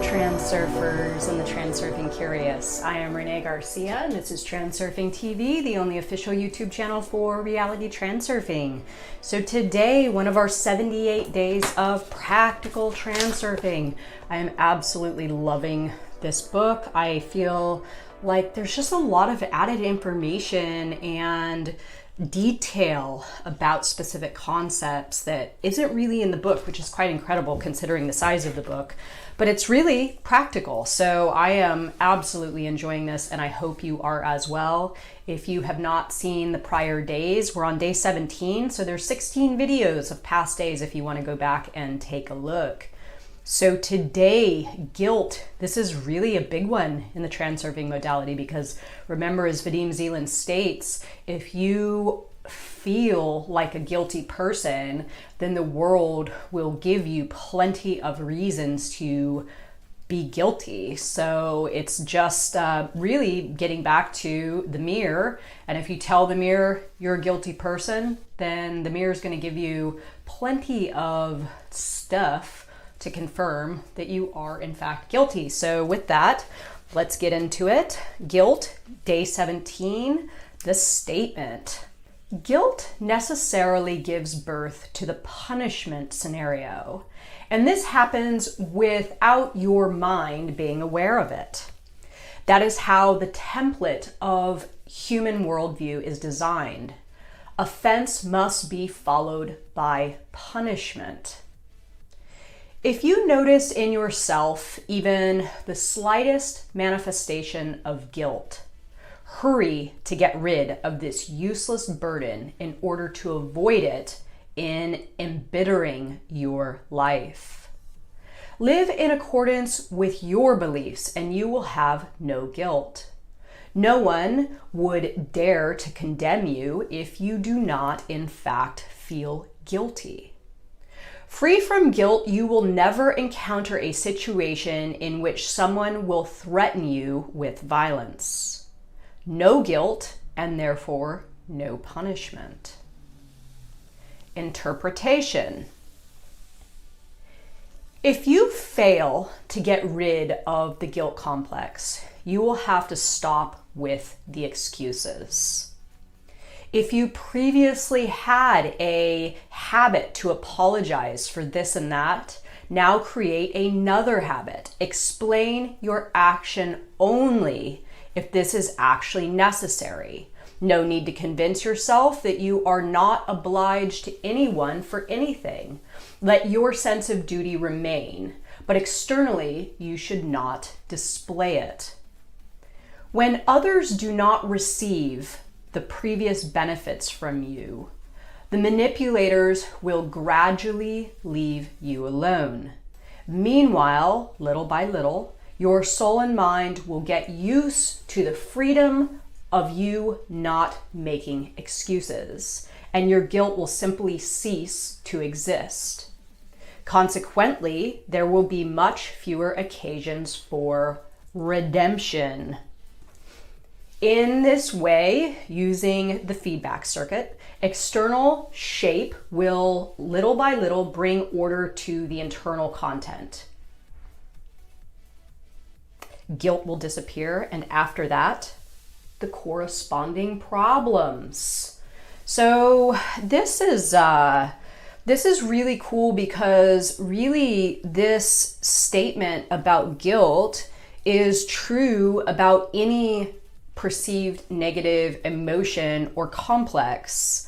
Transurfers and the Transurfing Curious. I am Renée Garcia and this is Transurfing TV, the only official YouTube channel for reality transurfing. So today, one of our 78 days of practical transurfing. I am absolutely loving this book. I feel like there's just a lot of added information and detail about specific concepts that isn't really in the book, which is quite incredible considering the size of the book, but it's really practical. So I am absolutely enjoying this and I hope you are as well. If you have not seen the prior days, we're on day 17, so there's 16 videos of past days if you want to go back and take a look. So today, guilt, this is really a big one in the transurfing modality because remember, as Vadim Zeland states, if you feel like a guilty person, then the world will give you plenty of reasons to be guilty. So it's just really getting back to the mirror. And if you tell the mirror you're a guilty person, then the mirror is going to give you plenty of stuff to confirm that you are in fact guilty. So with that, let's get into it. Guilt, day 17, the statement. Guilt necessarily gives birth to the punishment scenario, and this happens without your mind being aware of it. That is how the template of human worldview is designed. Offense must be followed by punishment. If you notice in yourself even the slightest manifestation of guilt, hurry to get rid of this useless burden in order to avoid it in embittering your life. Live in accordance with your beliefs and you will have no guilt. No one would dare to condemn you if you do not, in fact, feel guilty. Free from guilt, you will never encounter a situation in which someone will threaten you with violence. No guilt, and therefore no punishment. Interpretation. If you fail to get rid of the guilt complex, you will have to stop with the excuses. If you previously had a habit to apologize for this and that, now create another habit. Explain your action only if this is actually necessary. No need to convince yourself that you are not obliged to anyone for anything. Let your sense of duty remain, but externally you should not display it. When others do not receive the previous benefits from you, the manipulators will gradually leave you alone. Meanwhile, little by little, your soul and mind will get used to the freedom of you not making excuses, and your guilt will simply cease to exist. Consequently, there will be much fewer occasions for redemption. In this way, using the feedback circuit, external shape will little by little bring order to the internal content. Guilt will disappear, and after that, the corresponding problems. So this is really cool because really this statement about guilt is true about any perceived negative emotion or complex,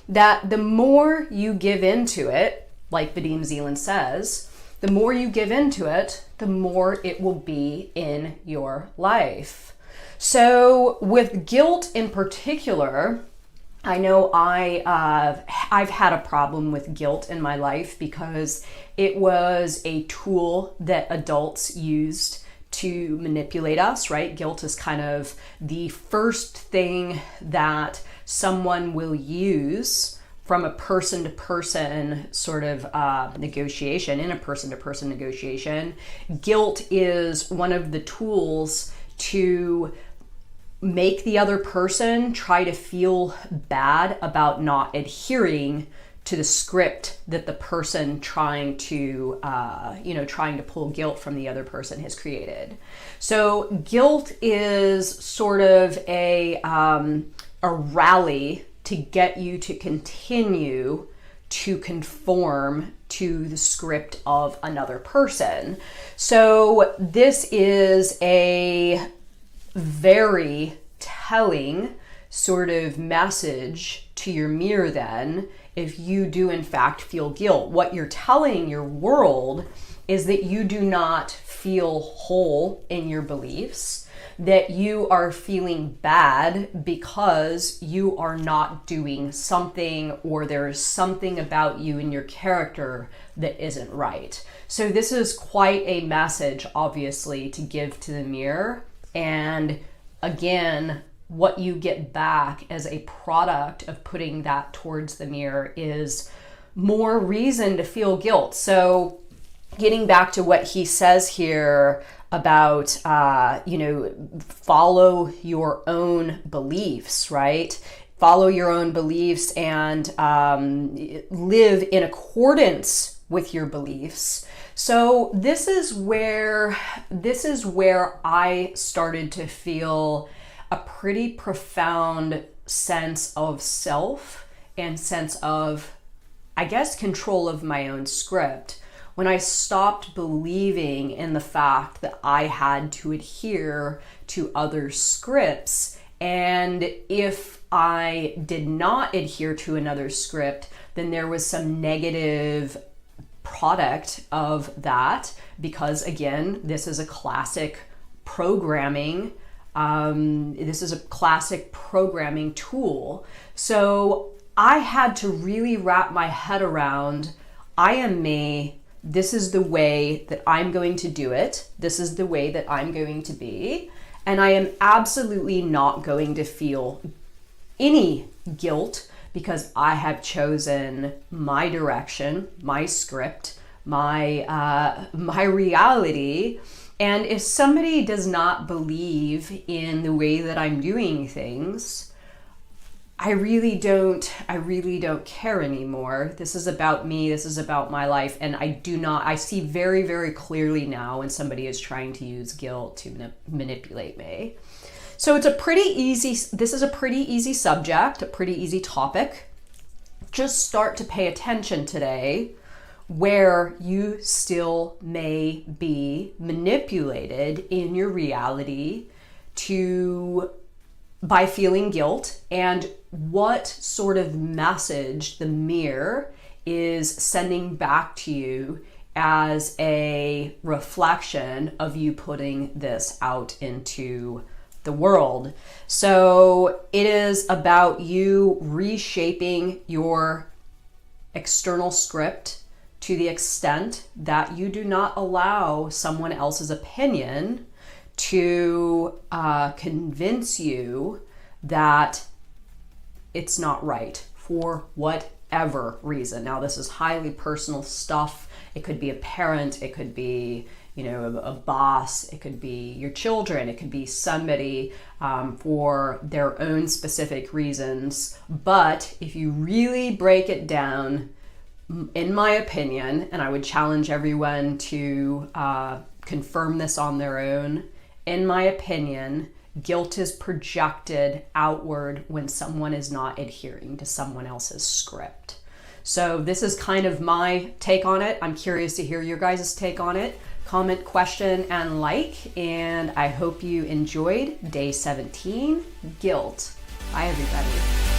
that the more you give into it, like Vadim Zeland says, the more you give into it, the more it will be in your life. So with guilt in particular, I know I've had a problem with guilt in my life because it was a tool that adults used to manipulate us, right? Guilt is kind of the first thing that someone will use from a person-to-person sort of negotiation, in a person-to-person negotiation. Guilt is one of the tools to make the other person try to feel bad about not adhering to the script that the person trying to pull guilt from the other person has created. So guilt is sort of a rally to get you to continue to conform to the script of another person. So this is a very telling sort of message to your mirror then, if you do in fact feel guilt. What you're telling your world is that you do not feel whole in your beliefs, that you are feeling bad because you are not doing something, or there's something about you and your character that isn't right. So this is quite a message, obviously, to give to the mirror. And again, what you get back as a product of putting that towards the mirror is more reason to feel guilt. So getting back to what he says here about, follow your own beliefs, right? Follow your own beliefs and live in accordance with your beliefs. So this is where I started to feel a pretty profound sense of self and sense of, I guess, control of my own script, when I stopped believing in the fact that I had to adhere to other scripts. And if I did not adhere to another script, then there was some negative product of that, because again, this is a classic programming tool. So I had to really wrap my head around, I am me, this is the way that I'm going to do it, this is the way that I'm going to be, and I am absolutely not going to feel any guilt because I have chosen my direction, my script, my reality. And if somebody does not believe in the way that I'm doing things, I really don't care anymore. This is about me, this is about my life, and I see very, very clearly now when somebody is trying to use guilt to manipulate me. So this is a pretty easy subject, a pretty easy topic. Just start to pay attention today where you still may be manipulated in your reality by feeling guilt, and what sort of message the mirror is sending back to you as a reflection of you putting this out into the world. So it is about you reshaping your external script to the extent that you do not allow someone else's opinion to convince you that it's not right for whatever reason. Now, this is highly personal stuff. It could be a parent, it could be a boss, it could be your children, it could be somebody for their own specific reasons. But if you really break it down, in my opinion, and I would challenge everyone to confirm this on their own, in my opinion, guilt is projected outward when someone is not adhering to someone else's script. So this is kind of my take on it. I'm curious to hear your guys' take on it. Comment, question, and like, and I hope you enjoyed day 17, guilt. Bye, everybody.